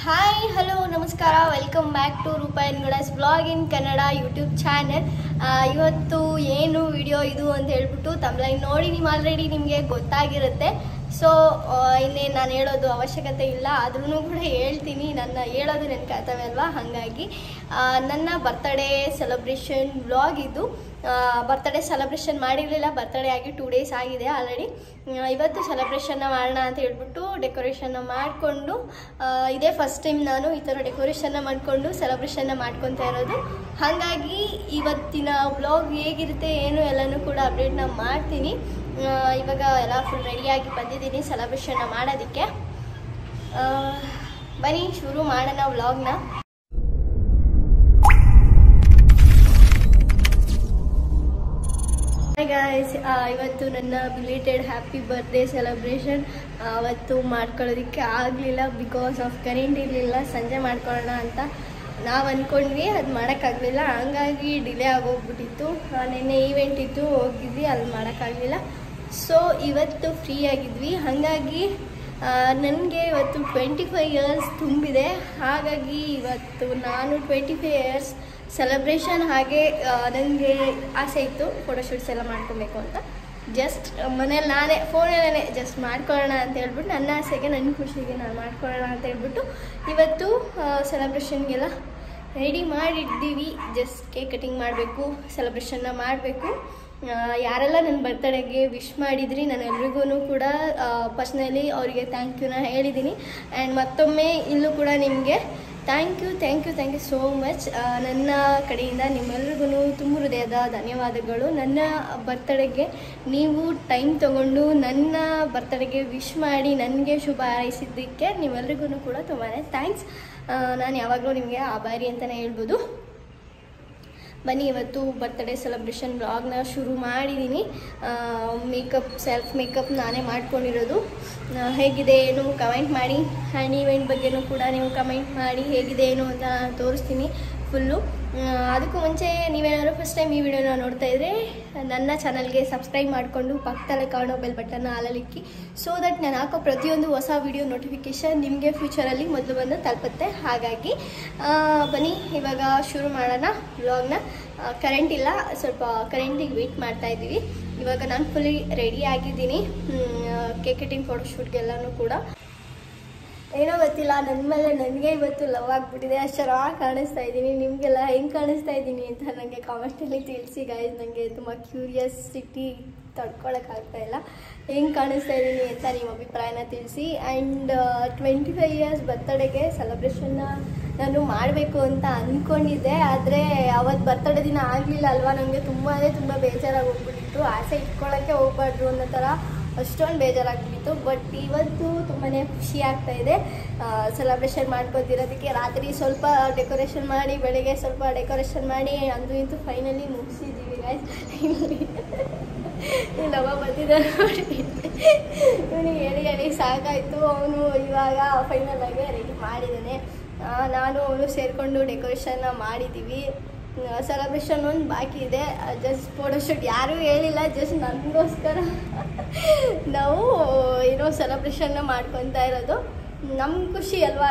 Hi hello ನಮಸ್ಕಾರ, welcome back to Rupa ಎನ್ಗಡಸ್ blog in Kannada YouTube channel. ಇವತ್ತು ಏನು ವಿಡಿಯೋ ಇದು ಅಂತ ಹೇಳ್ಬಿಟ್ಟು ತಮ್ಲೈನ್ ನೋಡಿ ನೀವು ಆಲ್ರೆಡಿ ನಿಮಗೆ ಗೊತ್ತಾಗಿರುತ್ತೆ. ಸೊ ಇನ್ನೇನು ನಾನು ಹೇಳೋದು ಅವಶ್ಯಕತೆ ಇಲ್ಲ, ಆದ್ರೂ ಕೂಡ ಹೇಳ್ತೀನಿ. ನನ್ನ ಹೇಳೋದು ನನ್ನ ಕರ್ತವ್ಯ ಅಲ್ವಾ. ಹಾಗಾಗಿ ನನ್ನ ಬರ್ತ್ಡೇ ಸೆಲೆಬ್ರೇಷನ್ ವ್ಲಾಗ್ ಇದು. ಬರ್ತ್ಡೇ ಸೆಲೆಬ್ರೇಷನ್ ಮಾಡಿರಲಿಲ್ಲ, ಬರ್ತ್ಡೇ ಆಗಿ 2 days ಆಗಿದೆ ಆಲ್ರೆಡಿ. ಇವತ್ತು ಸೆಲೆಬ್ರೇಷನ್ನ ಮಾಡೋಣ ಅಂತ ಹೇಳ್ಬಿಟ್ಟು ಡೆಕೋರೇಷನ್ನ ಮಾಡಿಕೊಂಡು, ಇದೇ ಫಸ್ಟ್ ಟೈಮ್ ನಾನು ಈ ಥರ ಡೆಕೋರೇಷನ್ನ ಮಾಡಿಕೊಂಡು ಸೆಲೆಬ್ರೇಷನ್ನ ಮಾಡ್ಕೊತಾ ಇರೋದು. ಹಾಗಾಗಿ ಇವತ್ತಿನ ವ್ಲಾಗ್ ಹೇಗಿರುತ್ತೆ ಏನು ಎಲ್ಲನೂ ಕೂಡ ಅಪ್ಡೇಟ್ನ ಮಾಡ್ತೀನಿ. ಇವಾಗ ಎಲ್ಲ ಫುಲ್ ರೆಡಿಯಾಗಿ ಬಂದಿದ್ದೀನಿ ಸೆಲೆಬ್ರೇಷನ್ನ ಮಾಡೋದಕ್ಕೆ. ಬನ್ನಿ ಶುರು ಮಾಡೋಣ ವ್ಲಾಗ್ನ. ಹಾಯ್ ಗಾಯ್ಸ್, ಇವತ್ತು ನನ್ನ ಬಿಲೇಟೆಡ್ ಹ್ಯಾಪಿ ಬರ್ತ್ಡೇ ಸೆಲೆಬ್ರೇಷನ್ ಅವತ್ತು ಮಾಡ್ಕೊಳ್ಳೋದಕ್ಕೆ ಆಗಲಿಲ್ಲ. ಬಿಕಾಸ್ ಆಫ್ ಕರೆಂಟ್ ಇರಲಿಲ್ಲ. ಸಂಜೆ ಮಾಡ್ಕೊಳ್ಳೋಣ ಅಂತ ನಾವು ಅಂದ್ಕೊಂಡ್ವಿ, ಅದು ಮಾಡೋಕ್ಕಾಗಲಿಲ್ಲ. ಹಂಗಾಗಿ ಡಿಲೇ ಆಗೋಗ್ಬಿಟ್ಟಿತ್ತು. ನಿನ್ನೆ ಈವೆಂಟ್ ಇತ್ತು, ಹೋಗಿದ್ವಿ, ಅಲ್ಲಿ ಮಾಡೋಕ್ಕಾಗಲಿಲ್ಲ. ಸೊ ಇವತ್ತು ಫ್ರೀ ಆಗಿದ್ವಿ. ಹಾಗಾಗಿ ನನಗೆ ಇವತ್ತು 25 years ತುಂಬಿದೆ. ಹಾಗಾಗಿ ಇವತ್ತು ನಾನು 25 years ಸೆಲೆಬ್ರೇಷನ್, ಹಾಗೆ ನನಗೆ ಆಸೆ ಇತ್ತು ಫೋಟೋಶೂಟ್ಸ್ ಎಲ್ಲ ಮಾಡ್ಕೊಬೇಕು ಅಂತ. ಜಸ್ಟ್ ಮನೇಲಿ ನಾನೇ ಫೋನಲ್ಲೇ ಜಸ್ಟ್ ಮಾಡ್ಕೊಳ್ಳೋಣ ಅಂತ ಹೇಳ್ಬಿಟ್ಟು, ನನ್ನ ಆಸೆಗೆ ನನ್ನ ಖುಷಿಗೆ ನಾನು ಮಾಡ್ಕೊಳ್ಳೋಣ ಅಂತ ಹೇಳ್ಬಿಟ್ಟು ಇವತ್ತು ಸೆಲೆಬ್ರೇಷನ್ಗೆಲ್ಲ ರೆಡಿ ಮಾಡಿದ್ದೀವಿ. ಜಸ್ಟ್ ಕೇಕ್ ಕಟಿಂಗ್ ಮಾಡಬೇಕು, ಸೆಲೆಬ್ರೇಷನ್ನ ಮಾಡಬೇಕು. ಯಾರೆಲ್ಲ ನನ್ನ ಬರ್ತಡೇಗೆ ವಿಶ್ ಮಾಡಿದ್ರಿ, ನಾನು ಎಲ್ರಿಗೂ ಕೂಡ ಪರ್ಸ್ನಲಿ ಅವರಿಗೆ ಥ್ಯಾಂಕ್ ಯುನ ಹೇಳಿದ್ದೀನಿ. ಆ್ಯಂಡ್ ಮತ್ತೊಮ್ಮೆ ಇಲ್ಲೂ ಕೂಡ ನಿಮಗೆ ಥ್ಯಾಂಕ್ ಯು ಸೋ ಮಚ್. ನನ್ನ ಕಡೆಯಿಂದ ನಿಮ್ಮೆಲ್ರಿಗೂ ತುಂಬ ಹೃದಯದ ಧನ್ಯವಾದಗಳು. ನನ್ನ ಬರ್ತಡೇಗೆ ನೀವು ಟೈಮ್ ತೊಗೊಂಡು ನನ್ನ ಬರ್ತಡೇಗೆ ವಿಶ್ ಮಾಡಿ ನನಗೆ ಶುಭ ಹಾರೈಸಿದ್ದಕ್ಕೆ ನಿಮ್ಮೆಲ್ರಿಗೂ ಕೂಡ ತುಂಬಾ ಥ್ಯಾಂಕ್ಸ್. ನಾನು ಯಾವಾಗಲೂ ನಿಮಗೆ ಆಭಾರಿ ಅಂತಲೇ ಹೇಳ್ಬೋದು. ಬನ್ನಿ ಇವತ್ತು ಬರ್ತ್ಡೇ ಸೆಲೆಬ್ರೇಷನ್ ವ್ಲಾಗ್ನ ಶುರು ಮಾಡಿದ್ದೀನಿ. ಸೆಲ್ಫ್ ಮೇಕಪ್ ನಾನೇ ಮಾಡ್ಕೊಂಡಿರೋದು. ಹೇಗಿದೆ ಏನು ಕಮೆಂಟ್ ಮಾಡಿ. ಆ್ಯಂಡ್ ಈವೆಂಟ್ ಬಗ್ಗೆನೂ ಕೂಡ ನೀವು ಕಮೆಂಟ್ ಮಾಡಿ ಹೇಗಿದೆ ಏನು ಅಂತ ನಾನು ತೋರಿಸ್ತೀನಿ ಫುಲ್ಲು. ಅದಕ್ಕೂ ಮುಂಚೆ ನೀವೇನಾದ್ರು ಫಸ್ಟ್ ಟೈಮ್ ಈ ವಿಡಿಯೋನ ನೋಡ್ತಾ ಇದ್ದರೆ ನನ್ನ ಚಾನಲ್ಗೆ ಸಬ್ಸ್ಕ್ರೈಬ್ ಮಾಡಿಕೊಂಡು ಪಕ್ಕದಲ್ಲೇ ಕಾಣೋ ಬೆಲ್ ಬಟನ್ನ ಆಲಲ್ಲಿಕ್ಕಿ. ಸೊ ದಟ್ ನಾನು ಹಾಕೋ ಪ್ರತಿಯೊಂದು ಹೊಸ ವಿಡಿಯೋ ನೋಟಿಫಿಕೇಷನ್ ನಿಮಗೆ ಫ್ಯೂಚರಲ್ಲಿ ಮೊದಲು ಬಂದು ತಲುಪುತ್ತೆ. ಹಾಗಾಗಿ ಬನ್ನಿ ಇವಾಗ ಶುರು ಮಾಡೋಣ ವ್ಲಾಗ್ನ. ಕರೆಂಟ್ ಇಲ್ಲ, ಸ್ವಲ್ಪ ಕರೆಂಟಿಗೆ ವೆಯ್ಟ್ ಮಾಡ್ತಾ ಇದ್ದೀವಿ. ಇವಾಗ ನಾನು ಫುಲ್ಲಿ ರೆಡಿ ಆಗಿದ್ದೀನಿ ಕೇಕ್ ಕಟಿಂಗ್ ಫೋಟೋಶೂಟ್ಗೆಲ್ಲನೂ ಕೂಡ. ಏನೋ ಗೊತ್ತಿಲ್ಲ, ನನ್ನ ಮೇಲೆ ನನಗೆ ಇವತ್ತು ಲವ್ ಆಗಿಬಿಟ್ಟಿದೆ. ಅಷ್ಟು ಚೆನ್ನಾಗಿ ಕಾಣಿಸ್ತಾ ಇದ್ದೀನಿ. ನಿಮಗೆಲ್ಲ ಹೆಂಗೆ ಕಾಣಿಸ್ತಾ ಇದ್ದೀನಿ ಅಂತ ನನಗೆ ಕಾಮೆಂಟಲ್ಲಿ ತಿಳಿಸಿ ಗಾಯ್ಸ್. ನನಗೆ ತುಂಬ ಕ್ಯೂರಿಯಾಸಿಟಿ ತಡ್ಕೊಳಕ್ಕಾಗ್ತಾಯಿಲ್ಲ, ಹೆಂಗೆ ಕಾಣಿಸ್ತಾ ಇದ್ದೀನಿ ಅಂತ ನಿಮ್ಮ ಅಭಿಪ್ರಾಯನ ತಿಳಿಸಿ. ಆ್ಯಂಡ್ 25 years ಬರ್ತಡೇಗೆ ಸೆಲೆಬ್ರೇಷನ್ನ ನಾನು ಮಾಡಬೇಕು ಅಂತ ಅಂದ್ಕೊಂಡಿದ್ದೆ. ಆದರೆ ಅವತ್ತು ಬರ್ತಡೇ ದಿನ ಆಗಲಿಲ್ಲ ಅಲ್ವಾ. ನನಗೆ ತುಂಬ ಬೇಜಾರಾಗಿ ಹೋಗ್ಬಿಟ್ಟಿತ್ತು. ಆಸೆ ಇಟ್ಕೊಳ್ಳೋಕ್ಕೆ ಹೋಗ್ಬಾರ್ದು ಅನ್ನೋ ಥರ ಅಷ್ಟೊಂದು ಬೇಜಾರಾಗ್ಬಿಟ್ಟಿತ್ತು. ಬಟ್ ಇವತ್ತು ತುಂಬಾ ಖುಷಿ ಆಗ್ತಾಯಿದೆ ಸೆಲೆಬ್ರೇಷನ್ ಮಾಡ್ಕೊತಿರೋದಕ್ಕೆ. ರಾತ್ರಿ ಸ್ವಲ್ಪ ಡೆಕೋರೇಷನ್ ಮಾಡಿ, ಬೆಳಗ್ಗೆ ಸ್ವಲ್ಪ ಡೆಕೋರೇಷನ್ ಮಾಡಿ, ಅಂದು ಇಂತೂ ಫೈನಲಿ ಮುಗಿಸಿದ್ದೀವಿ ಗಾಯ್ಸ್. ಇಲ್ಲವ ಬಂದಿದ್ದಾರೆ ನೋಡಿ, ಇವನಿಗೆ ಹೇಳಿ ಸಾಕಾಯಿತು. ಅವನು ಇವಾಗ ಫೈನಲಾಗಿ ರೆಡಿ ಮಾಡಿದ್ದಾನೆ. ನಾನು ಅವನು ಸೇರಿಕೊಂಡು ಡೆಕೋರೇಷನ್ನ ಮಾಡಿದ್ದೀವಿ. ಸೆಲೆಬ್ರೇಷನ್ ಒಂದು ಬಾಕಿ ಇದೆ, ಜಸ್ಟ್ ಫೋಟೋಶೂಟ್. ಯಾರೂ ಹೇಳಿಲ್ಲ, ಜಸ್ಟ್ ನನಗೋಸ್ಕರ ನಾವು ಏನೋ ಸೆಲೆಬ್ರೇಷನ್ನ ಮಾಡ್ಕೊತಾ ಇರೋದು. ನಮ್ಮ ಖುಷಿ ಅಲ್ವಾ,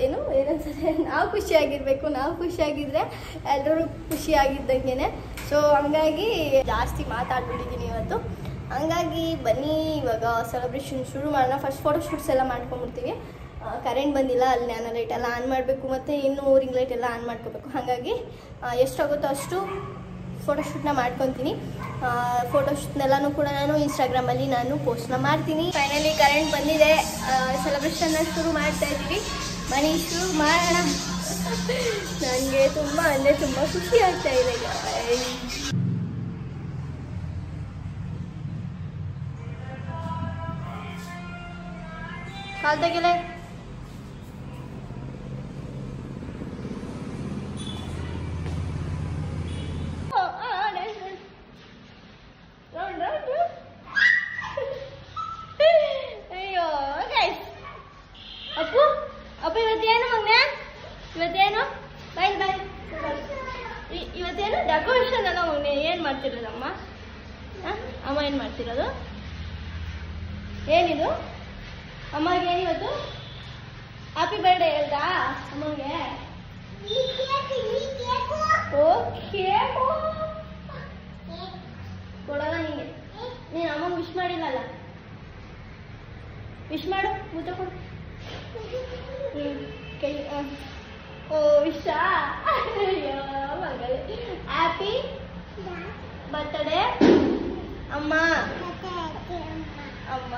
ಏನಂತಾರೆ, ನಾವು ಖುಷಿಯಾಗಿರಬೇಕು. ನಾವು ಖುಷಿಯಾಗಿದ್ದರೆ ಎಲ್ಲರೂ ಖುಷಿಯಾಗಿದ್ದಂಗೆ. ಸೊ ಹಂಗಾಗಿ ಜಾಸ್ತಿ ಮಾತಾಡ್ಬಿಟ್ಟಿದ್ದೀನಿ ಇವತ್ತು. ಹಂಗಾಗಿ ಬನ್ನಿ ಇವಾಗ ಸೆಲೆಬ್ರೇಷನ್ ಶುರು ಮಾಡೋಣ. ಫಸ್ಟ್ ಫೋಟೋಶೂಟ್ಸ್ ಎಲ್ಲ ಮಾಡ್ಕೊಂಡ್ಬಿಡ್ತೀವಿ. ಕರೆಂಟ್ ಬಂದಿಲ್ಲ, ಅಲ್ಲಿ ನ್ಯಾನೋ ಲೈಟ್ ಎಲ್ಲ ಆನ್ ಮಾಡಬೇಕು, ಮತ್ತು ಇನ್ನೂ ರಿಂಗ್ ಲೈಟ್ ಎಲ್ಲ ಆನ್ ಮಾಡ್ಕೋಬೇಕು. ಹಾಗಾಗಿ ಎಷ್ಟಾಗುತ್ತೋ ಅಷ್ಟು ಫೋಟೋಶೂಟ್ನ ಮಾಡ್ಕೊತೀನಿ. ಫೋಟೋಶೂಟ್ನೆಲ್ಲನೂ ಕೂಡ ನಾನು ಇನ್ಸ್ಟಾಗ್ರಾಮಲ್ಲಿ ನಾನು ಪೋಸ್ಟ್ನ ಮಾಡ್ತೀನಿ. ಫೈನಲಿ ಕರೆಂಟ್ ಬಂದಿದೆ, ಸೆಲೆಬ್ರೇಷನ್ನ ಶುರು ಮಾಡ್ತಾ ಇದ್ದೀವಿ. ಮನೆ ಶುರು ಮಾಡೋಣ. ನನಗೆ ತುಂಬ ಖುಷಿ ಆಗ್ತಾ ಇದೆ. ಕಾಲ್ದಾಗೆಲ್ಲ ಇವತ್ತೇನು ಡೆಕೋರೇಷನ್ ಅಲ್ಲ ಮಗನೆ. ಏನು ಮಾಡ್ತಿರೋದಮ್ಮ? ಅಮ್ಮ ಏನು ಮಾಡ್ತಿರೋದು? ಏನಿದು ಅಮ್ಮಗೆ? ಏನಿವತ್ತು ಹ್ಯಾಪಿ ಬರ್ಡೇ ಹೇಳ್ದಾ ಅಮ್ಮಗೆ? ಓಕೆ ಕೊಡಲ್ಲ ನಿಂಗೆ. ನೀನು ಅಮ್ಮಂಗೆ ವಿಶ್ ಮಾಡಿಲ್ಲಲ್ಲ, ವಿಶ್ ಮಾಡು, ಮುದ್ದೆ ಕೊಡು. ಕೈ ಓ ವಿಶಾ ಮಗಳೇ. ಹ್ಯಾಪಿ ಬರ್ತ್ಡೇ ಅಮ್ಮ. ಅಮ್ಮ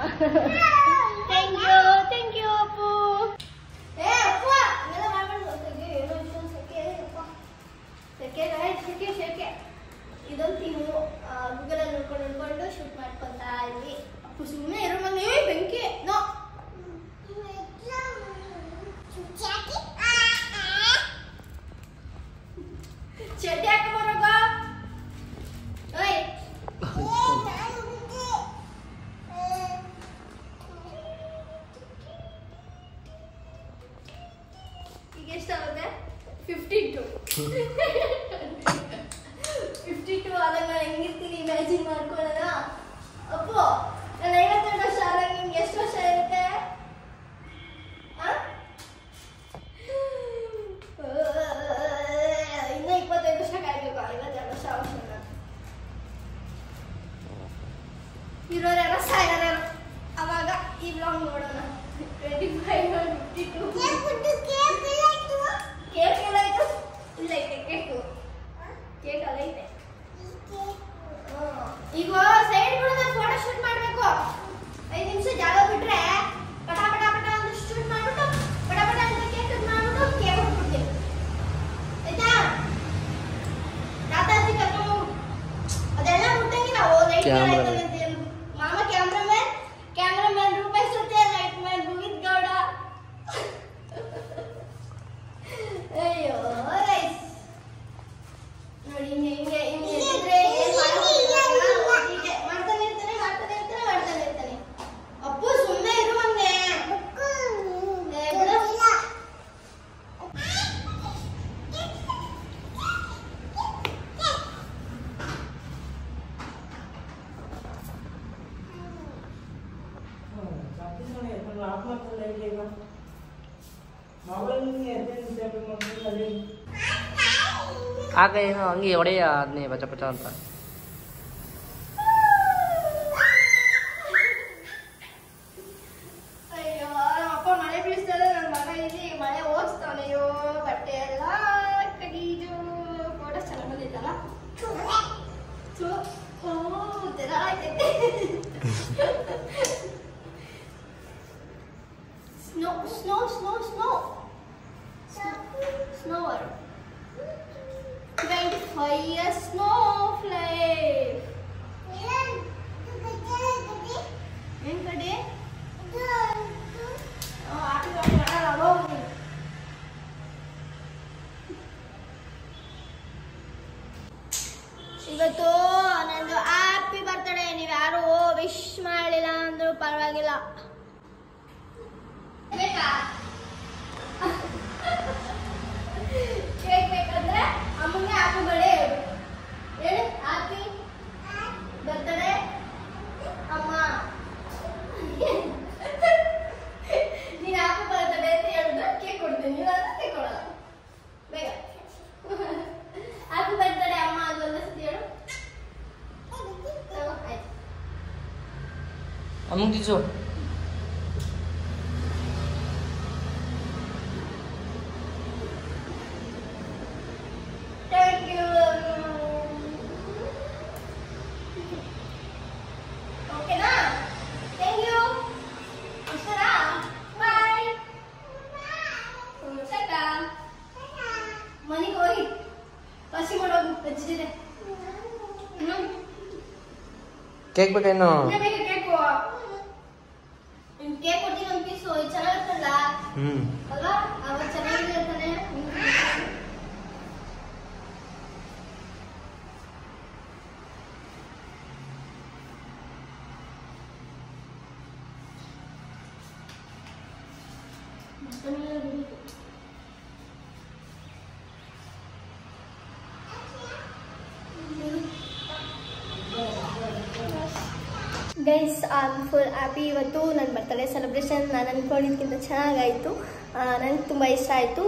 ಥ್ಯಾಂಕ್ ಯು ಅಪ್ಪು. ಅಪ್ಪ ಎಲ್ಲ ಮಾಡ್ಬಾರ್ದು. ಏನೋ ಇಷ್ಟೊಂದು ಸೆಕೆ. ಇದೊಂದು ಥೀಮು ಗೂಗಲಲ್ಲಿ ನೋಡ್ಕೊಂಡು ಶೂಟ್ ಮಾಡ್ಕೊತಾ ಇದ್ವಿ. ಅಪ್ಪು ಸುಮ್ಮನೆ ಇರೋ ಮನೆ ಬೆಂಕಿ ನೋ ಚಡ್ಡಿ ಹಾಕೊಂಬರೋಗ. ಈಗ ಎಷ್ಟಾಗುತ್ತೆ? 52 ಆದಾಗ ನಾನು ಹೆಂಗಿರ್ತೀನಿ ಇಮ್ಯಾಜಿನ್ ಮಾಡ್ಕೊಳ್ಳೋಣ. ಅಪ್ಪು ನಾನು 52 ವರ್ಷ ಆದಾಗ ನಿಮ್ಗೆ ಎಷ್ಟು ವರ್ಷ ಇರುತ್ತೆ? ಇನ್ನೂ 25 ವರ್ಷ ಕಾಯ್ಬೇಕು. 52 ವರ್ಷ ಅವಶ್ಯ ಇರೋರೆಲ್ಲ ಸಾಯೋರು. ಅವಾಗ ಈ ಬ್ಲಾಗ್ ನೋಡೋಣ. 25 or 52 ಕೇಕ್ ಎಲ್ಲ ಆಯ್ತು. ಇಲ್ಲ ಐತೆ ಕೇಕ್ ಅಲ್ಲ ಐತೆ. ಈಗ ಸೈಡ್ ಬಿಡೋದು ಫೋಟೋ ಶೂಟ್ ಮಾಡಬೇಕು. 5 ನಿಮಿಷ ಜಾಗ ಬಿಟ್ರೆ ಪಟ ಪಟ ಪಟ ಅಂತ ಶೂಟ್ ಮಾಡ್ಬಿಟ್ಟು ಪಟ ಪಟ ಅಂತ ಕೇಕ್ ಕಟ್ ಮಾಡ್ಬಿಟ್ಟು ಕೇಕ್ ಕೊಟ್ಬಿಡ್ತೀನಿ. ಆಯ್ತಾ? ತಾತಾಜಿ ಕರ್ಕೊಂಡು ಅದೆಲ್ಲ ಮುಟ್ಟಂಗಿಲ್ಲ. ಮಾಮ ಕ್ಯಾಮ್ರಾಮನ್ ರೂಪಾಯಿ ಸುತ್ತೆ, ಲೈಟ್ ಮ್ಯಾನ್ ಭೂಮಿತ್ ಗೌಡ. ಅಯ್ಯೋ ರೈಸ್ ನೋಡಿ ಹಿಂಗೆ ಇದ್ರೆ ಮಾಡ್ತಾನೆ ಇರ್ತಾನೆ. ಅಪ್ಪು ಸುಮ್ಮನೆ ಇರು ಹಂಗೆ. ಆಗ ಏನೋ ಹಂಗೆ ಹೊಡೆಯ ಅದನ್ನೇ ಪಚ ಪಚ ಅಂತ. ಅಯ್ಯೋ ಅಪ್ಪ ಮಳೆ ಬೀಳಿಸ್ತಾರೆ. ನನ್ನ ಮಗ ಇಲ್ಲಿ ಮಳೆ ಹೋಗಿಸ್ತಾನೆಯೋ. ಬಟ್ಟೆ ಎಲ್ಲ ಕಡೀದು. ಫೋಟೋ ಚೆನ್ನಾಗಿ ಬಂದಿತ್ತಲ್ಲ. ತರ ಆಯ್ತೈತೆ. Snower. 25 years snowflake. ಏನ್ ಕಡೆ? ಇವತ್ತು ನಂದು ಹ್ಯಾಪಿ ಬರ್ತ್ಡೇ. ನೀವು ಯಾರು ವಿಶ್ ಮಾಡಲಿಲ್ಲ ಅಂದ್ರೂ ಪರವಾಗಿಲ್ಲ. ಬೇಕಾ ಕೇಕ್ ಬೇಕಂದ್ರೆ ಅಮ್ಮಂಗೆ ಹ್ಯಾಪಿ ಬರ್ತ್ಡೇ ಹೇಳಿ. ಹ್ಯಾಪಿ ಬರ್ತ್ಡೇ ಅಮ್ಮ. ನೀನು ಹ್ಯಾಪಿ ಬರ್ತ್ಡೇ ಅಂತ ಹೇಳಿದ್ರೆ ಕೇಕ್ ಕೊಡ್ತೀನಿ. ನೀವು ಅದನ್ನ ಕೇಕ್ ಕೊಡಲ್ಲ. ಬೇಗ ಹ್ಯಾಪಿ ಬರ್ತ್ಡೇ ಅಮ್ಮ ಅದೊಂದು ಸತಿ ಹೇಳು. ಆಯ್ತು ಅಮ್ಮಂಗೆ ತಿನ್ಸು. Thank you. Okay na? Thank you. Masara. Bye. Saka. Mani koi. Pasi ಮಾಡೋದು ಹಚ್ಚಿದೆ. ಕೇಕ್ ಬೇಕೇನು? ಬೇಗ ಕೇಕ್ ಕೇಕ್ ಕೊಡ್ತೀನಿ ಒಂದು ಪೀಸು. ಚೆನ್ನಾಗಿರ್ತಲ್ಲ ಅಲ್ವಾ? ಅವಾಗ ಚೆನ್ನಾಗಿರ್ತಾನೆ. Guys I am full happy. ಇವತ್ತು ನನ್ನ ಬರ್ತ್ಡೇ ಸೆಲೆಬ್ರೇಷನ್ ನಾನು ಅಂದ್ಕೊಂಡಿದ್ದಕ್ಕಿಂತ ಚೆನ್ನಾಗಾಯಿತು. ನನಗೆ ತುಂಬ ಇಷ್ಟ ಆಯಿತು.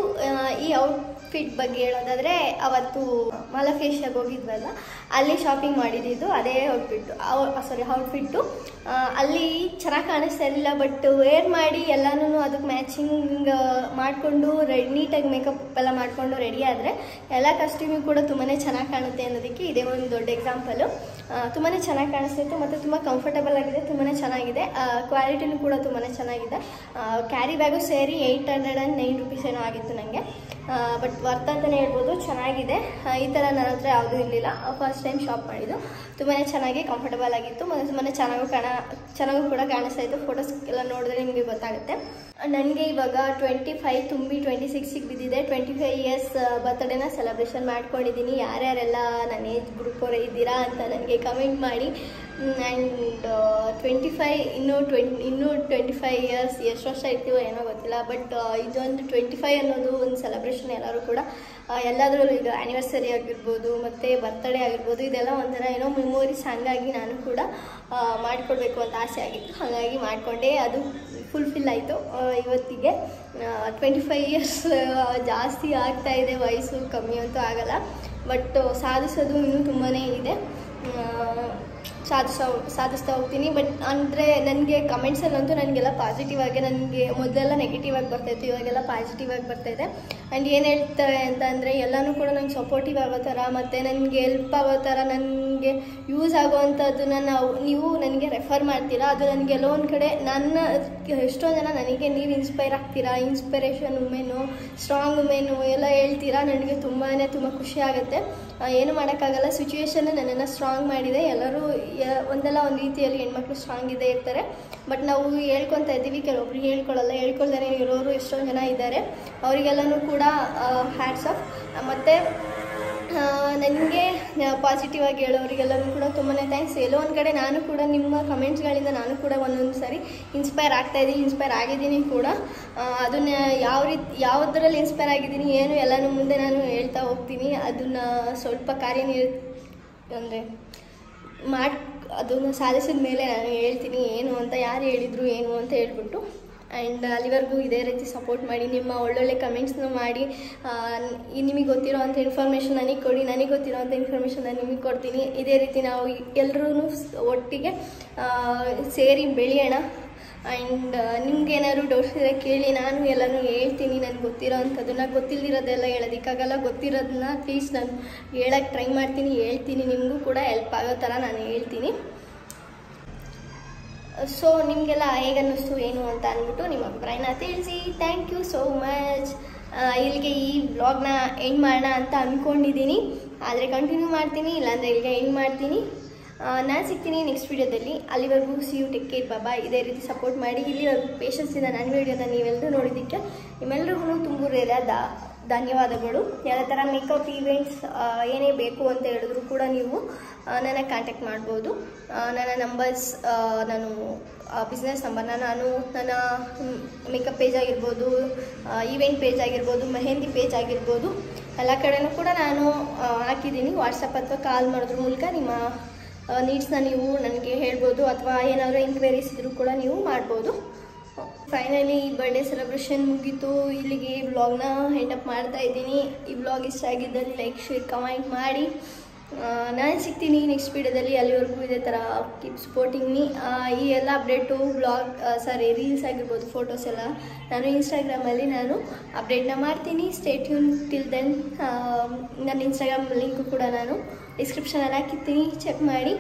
ಈ ಔಟ್ಫಿಟ್ ಬಗ್ಗೆ ಹೇಳೋದಾದರೆ ಅವತ್ತು ಮಲಫೇಶಿಯಾಗಿ ಹೋಗಿದ್ವಲ್ಲ, ಅಲ್ಲಿ ಶಾಪಿಂಗ್ ಮಾಡಿದ್ದು ಅದೇ ಔಟ್ಫಿಟ್ಟು. ಅಲ್ಲಿ ಚೆನ್ನಾಗಿ ಕಾಣಿಸ್ತಾ ಇರಲಿಲ್ಲ, ಬಟ್ ವೇರ್ ಮಾಡಿ ಎಲ್ಲನೂ ಅದಕ್ಕೆ ಮ್ಯಾಚಿಂಗ್ ಮಾಡಿಕೊಂಡು ನೀಟಾಗಿ ಮೇಕಪ್ ಎಲ್ಲ ಮಾಡಿಕೊಂಡು ರೆಡಿ ಆದರೆ ಎಲ್ಲ ಕಾಸ್ಟ್ಯೂಮಿಗೂ ಕೂಡ ತುಂಬಾ ಚೆನ್ನಾಗಿ ಕಾಣುತ್ತೆ ಅನ್ನೋದಕ್ಕೆ ಇದೇ ಒಂದು ದೊಡ್ಡ ಎಕ್ಸಾಂಪಲು. ತುಂಬಾ ಚೆನ್ನಾಗಿ ಕಾಣಿಸ್ತಿತ್ತು ಮತ್ತು ತುಂಬ ಕಂಫರ್ಟಬಲ್ ಆಗಿದೆ, ತುಂಬಾ ಚೆನ್ನಾಗಿದೆ. ಕ್ವಾಲಿಟಿನೂ ಕೂಡ ತುಂಬಾ ಚೆನ್ನಾಗಿದೆ. ಕ್ಯಾರಿ ಬ್ಯಾಗು ಸೇರಿ 809 ರುಪೀಸ್ ಏನೋ ಆಗಿತ್ತು ನನಗೆ. ಬಟ್ ವರ್ತ್ ಅಂತಲೇ ಹೇಳ್ಬೋದು, ಚೆನ್ನಾಗಿದೆ. ಈ ಥರ ನನ್ನ ಹತ್ರ ಯಾವುದೂ ಇರಲಿಲ್ಲ. ಫಸ್ಟ್ ಟೈಮ್ ಶಾಪ್ ಮಾಡಿದ್ದು. ತುಂಬಾ ಚೆನ್ನಾಗಿ ಕಂಫರ್ಟಬಲ್ ಆಗಿತ್ತು ಮತ್ತು ತುಂಬಾ ಚೆನ್ನಾಗೂ ಕೂಡ ಕಾಣಿಸ್ತಾ ಇತ್ತು. ಫೋಟೋಸ್ ಎಲ್ಲ ನೋಡಿದ್ರೆ ನಿಮಗೆ ಗೊತ್ತಾಗುತ್ತೆ. ನನಗೆ ಇವಾಗ 25 ತುಂಬಿ 26ಗೆ ಬಿದ್ದಿದೆ. 25 ಇಯರ್ಸ್ ಬರ್ತ್ಡೇನ ಸೆಲೆಬ್ರೇಷನ್ ಮಾಡ್ಕೊಂಡಿದ್ದೀನಿ. ಯಾರ್ಯಾರೆಲ್ಲ ನನ್ನ ಏಜ್ ಗ್ರೂಪ್ ಅವರೇ ಇದ್ದೀರಾ ಅಂತ ನನಗೆ ಕಮೆಂಟ್ ಮಾಡಿ. ಆ್ಯಂಡ್ 25 ಇನ್ನೂ 25 ಇಯರ್ಸ್ ಎಷ್ಟು ವರ್ಷ ಇರ್ತೀವೋ ಏನೋ ಗೊತ್ತಿಲ್ಲ. ಬಟ್ ಇದೊಂದು 25 ಅನ್ನೋದು ಒಂದು ಸೆಲೆಬ್ರೇಷನ್ ಎಲ್ಲರೂ ಕೂಡ ಎಲ್ಲಾದರೂ ಈಗ ಆ್ಯನಿವರ್ಸರಿ ಆಗಿರ್ಬೋದು ಮತ್ತು ಬರ್ತ್ಡೇ ಆಗಿರ್ಬೋದು, ಇದೆಲ್ಲ ಒಂಥರ ಏನೋ ಮೆಮೊರೀಸ್. ಹಾಗಾಗಿ ನಾನು ಕೂಡ ಮಾಡಿಕೊಡ್ಬೇಕು ಅಂತ ಆಸೆ ಆಗಿತ್ತು, ಹಾಗಾಗಿ ಮಾಡಿಕೊಂಡೆ. ಅದು ಫುಲ್ಫಿಲ್ ಆಯಿತು ಇವತ್ತಿಗೆ. 25 ಇಯರ್ಸ್ ಜಾಸ್ತಿ ಆಗ್ತಾಯಿದೆ, ವಯಸ್ಸು ಕಮ್ಮಿ ಅಂತೂ ಆಗಲ್ಲ. ಬಟ್ ಸಾಧಿಸೋದು ಇನ್ನೂ ತುಂಬಾ ಇದೆ. ಸಾಧಿಸ್ತಾ ಹೋಗ್ತೀನಿ. ಬಟ್ ಅಂದರೆ ನನಗೆ ಕಮೆಂಟ್ಸಲ್ಲಂತೂ ನನಗೆಲ್ಲ ಪಾಸಿಟಿವ್ ಆಗಿ, ನನಗೆ ಮೊದಲೆಲ್ಲ ನೆಗೆಟಿವ್ ಆಗಿ ಬರ್ತಾಯಿತ್ತು, ಇವಾಗೆಲ್ಲ ಪಾಸಿಟಿವ್ ಆಗಿ ಬರ್ತಾಯಿದೆ. ಆ್ಯಂಡ್ ಏನು ಹೇಳ್ತಾರೆ ಅಂತ ಅಂದರೆ ಎಲ್ಲನೂ ಕೂಡ ನಂಗೆ ಸಪೋರ್ಟಿವ್ ಆಗೋ ಥರ ಮತ್ತು ನನಗೆ ಹೆಲ್ಪ್ ಆಗೋ ಥರ, ನನಗೆ ಯೂಸ್ ಆಗೋವಂಥದ್ದನ್ನ ನೀವು ನನಗೆ ರೆಫರ್ ಮಾಡ್ತೀರಾ. ಅದು ನನಗೆಲ್ಲೋ ಒಂದು ಕಡೆ ಎಷ್ಟೋ ಜನ ನನಗೆ ನೀವು ಇನ್ಸ್ಪೈರ್ ಆಗ್ತೀರಾ, ಇನ್ಸ್ಪಿರೇಷನ್ ವುಮೆನು, ಸ್ಟ್ರಾಂಗ್ ವುಮೆನು ಎಲ್ಲ ಹೇಳ್ತೀರಾ. ನನಗೆ ತುಂಬ ಖುಷಿ ಆಗುತ್ತೆ. ಏನು ಮಾಡೋಕ್ಕಾಗಲ್ಲ, ಸಿಚುವೇಶನ್ ನನ್ನನ್ನು ಸ್ಟ್ರಾಂಗ್ ಮಾಡಿದೆ. ಎಲ್ಲರೂ ಒಂದಲ್ಲ ಒಂದು ರೀತಿಯಲ್ಲಿ ಹೆಣ್ಮಕ್ಳು ಸ್ಟ್ರಾಂಗ್ ಇದ್ದೇ ಇರ್ತಾರೆ. ಬಟ್ ನಾವು ಹೇಳ್ಕೊತಾ ಇದ್ದೀವಿ, ಕೆಲವೊಬ್ರು ಹೇಳ್ಕೊಳ್ದೇ ಇರೋರು ಎಷ್ಟೋ ಜನ ಇದ್ದಾರೆ. ಅವರಿಗೆಲ್ಲನೂ ಕೂಡ ಹ್ಯಾಟ್ಸ್ ಆಫ್. ಮತ್ತು ನನಗೆ ಪಾಸಿಟಿವ್ ಆಗಿ ಹೇಳೋರಿಗೆಲ್ಲರೂ ಕೂಡ ತುಂಬಾ ಥ್ಯಾಂಕ್ಸ್. ಎಲ್ಲೋ ಒಂದು ಕಡೆ ನಾನು ಕೂಡ ನಿಮ್ಮ ಕಮೆಂಟ್ಸ್ಗಳಿಂದ ನಾನು ಕೂಡ ಒಂದೊಂದು ಸಾರಿ ಇನ್ಸ್ಪೈರ್ ಆಗಿದ್ದೀನಿ ಕೂಡ. ಅದನ್ನು ಯಾವುದರಲ್ಲಿ ಇನ್ಸ್ಪೈರ್ ಆಗಿದ್ದೀನಿ ಏನು ಎಲ್ಲನೂ ಮುಂದೆ ನಾನು ಹೇಳ್ತಾ ಹೋಗ್ತೀನಿ. ಅದನ್ನು ಸ್ವಲ್ಪ ಅಂದರೆ ಅದನ್ನು ಸಾಧಿಸಿದ ಮೇಲೆ ನಾನು ಹೇಳ್ತೀನಿ ಏನು ಅಂತ, ಯಾರು ಹೇಳಿದರು ಏನು ಅಂತ ಹೇಳ್ಬಿಟ್ಟು. ಆ್ಯಂಡ್ ಅಲ್ಲಿವರೆಗೂ ಇದೇ ರೀತಿ ಸಪೋರ್ಟ್ ಮಾಡಿ, ನಿಮ್ಮ ಒಳ್ಳೊಳ್ಳೆ ಕಮೆಂಟ್ಸ್ನ ಮಾಡಿ, ನಿಮಗೆ ಗೊತ್ತಿರೋವಂಥ ಇನ್ಫಾರ್ಮೇಷನ್ ನನಗೆ ಕೊಡಿ, ನನಗೆ ಗೊತ್ತಿರೋವಂಥ ಇನ್ಫಾರ್ಮೇಷನ್ ನಾನು ನಿಮಗೆ ಕೊಡ್ತೀನಿ. ಇದೇ ರೀತಿ ನಾವು ಎಲ್ಲರೂ ಒಟ್ಟಿಗೆ ಸೇರಿ ಬೆಳೆಯೋಣ. ಆ್ಯಂಡ್ ನಿಮ್ಗೇನಾದ್ರು ಡೌಟ್ಸ್ ಇದ್ದರೆ ಕೇಳಿ, ನಾನು ಎಲ್ಲನೂ ಹೇಳ್ತೀನಿ. ನನಗೆ ಗೊತ್ತಿರೋವಂಥದ್ದನ್ನು, ಗೊತ್ತಿಲ್ಲದಿರೋದೆಲ್ಲ ಹೇಳೋದಕ್ಕಾಗಲ್ಲ. ಗೊತ್ತಿರೋದನ್ನ ಪ್ಲೀಸ್ ನಾನು ಹೇಳೋಕ್ಕೆ ಟ್ರೈ ಮಾಡ್ತೀನಿ, ಹೇಳ್ತೀನಿ. ನಿಮಗೂ ಕೂಡ ಹೆಲ್ಪ್ ಆಗೋ ಥರ ನಾನು ಹೇಳ್ತೀನಿ. ಸೊ ನಿಮಗೆಲ್ಲ ಹೇಗನ್ನಿಸ್ತು ಏನು ಅಂತ ಅಂದ್ಬಿಟ್ಟು ನಿಮ್ಮ ಅಭಿಪ್ರಾಯನ ತಿಳಿಸಿ. Thank you so much. ಇಲ್ಲಿಗೆ ಈ ವ್ಲಾಗ್ನ ಎಂಡ್ ಮಾಡೋಣ ಅಂತ ಅಂದ್ಕೊಂಡಿದ್ದೀನಿ. ಆದರೆ ಕಂಟಿನ್ಯೂ ಮಾಡ್ತೀನಿ, ಇಲ್ಲಾಂದರೆ ಇಲ್ಲಿಗೆ ಎಂಡ್ ಮಾಡ್ತೀನಿ. ನಾನು ಸಿಗ್ತೀನಿ ನೆಕ್ಸ್ಟ್ ವೀಡಿಯೋದಲ್ಲಿ. ಅಲ್ಲಿವರೆಗೂ ಸಿ ಯು, ಟೇಕ್ ಕೇರ್, ಬಾಯ್. ಇದೇ ರೀತಿ ಸಪೋರ್ಟ್ ಮಾಡಿ. ಇಲ್ಲಿವರೆಗೂ ಪೇಷನ್ಸಿಂದ ನನ್ನ ವೀಡಿಯೋನ ನೀವೆಲ್ಲರೂ ನೋಡಿದ್ದಕ್ಕೆ ನಿಮ್ಮೆಲ್ಲರಿಗೂ ತುಂಬುರೇದ ಧನ್ಯವಾದಗಳು. ಯಾವ ಥರ ಮೇಕಪ್ ಈವೆಂಟ್ಸ್ ಏನೇ ಬೇಕು ಅಂತ ಹೇಳಿದ್ರು ಕೂಡ ನೀವು ನನ್ನ ಕಾಂಟ್ಯಾಕ್ಟ್ ಮಾಡ್ಬೋದು. ನನ್ನ ನಂಬರ್ಸ್, ನಾನು ಬಿಸ್ನೆಸ್ ನಂಬರ್ನ ನಾನು ನನ್ನ ಮೇಕಪ್ ಪೇಜ್ ಆಗಿರ್ಬೋದು, ಈವೆಂಟ್ ಪೇಜ್ ಆಗಿರ್ಬೋದು, ಮೆಹಂದಿ ಪೇಜ್ ಆಗಿರ್ಬೋದು, ಎಲ್ಲ ಕಡೆಯೂ ಕೂಡ ನಾನು ಹಾಕಿದ್ದೀನಿ. ವಾಟ್ಸಪ್ ಅಥವಾ ಕಾಲ್ ಮಾಡೋದ್ರ ಮೂಲಕ ನಿಮ್ಮ ನೀಡ್ಸ್ನ ನೀವು ನನಗೆ ಹೇಳ್ಬೋದು, ಅಥವಾ ಏನಾದರೂ ಎಂಕ್ವೈರೀಸ್ ಇದ್ದರೂ ಕೂಡ ನೀವು ಮಾಡ್ಬೋದು. ಫೈನಲಿ ಬರ್ಡೇ ಸೆಲೆಬ್ರೇಷನ್ ಮುಗೀತು. ಇಲ್ಲಿಗೆ ಈ ವ್ಲಾಗ್ನ ಎಂಡಪ್ ಮಾಡ್ತಾ ಇದ್ದೀನಿ. ಈ ವ್ಲಾಗ್ ಇಷ್ಟ ಆಗಿದ್ದಲ್ಲಿ ಲೈಕ್, ಶೇರ್, ಕಮೆಂಟ್ ಮಾಡಿ. ನಾನು ಸಿಗ್ತೀನಿ ನೆಕ್ಸ್ಟ್ ವೀಡಿಯೋದಲ್ಲಿ. ಅಲ್ಲಿವರೆಗೂ ಇದೇ ಥರ ಕೀಪ್ ಸಪೋರ್ಟಿಂಗ್ ಮೀ. ಈ ಎಲ್ಲ ಅಪ್ಡೇಟು ರೀಲ್ಸ್ ಆಗಿರ್ಬೋದು, ಫೋಟೋಸ್ ಎಲ್ಲ ನಾನು ಇನ್ಸ್ಟಾಗ್ರಾಮಲ್ಲಿ ನಾನು ಅಪ್ಡೇಟ್ನ ಮಾಡ್ತೀನಿ. Stay tune till then. ನನ್ನ ಇನ್ಸ್ಟಾಗ್ರಾಮ್ ಲಿಂಕು ಕೂಡ ನಾನು ಡಿಸ್ಕ್ರಿಪ್ಷನಲ್ಲಿ ಹಾಕಿರ್ತೀನಿ, ಚೆಕ್ ಮಾಡಿ.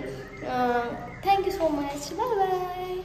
ಥ್ಯಾಂಕ್ ಯು ಸೋ ಮಚ್. ಬಾಯ್ ಬಾಯ್.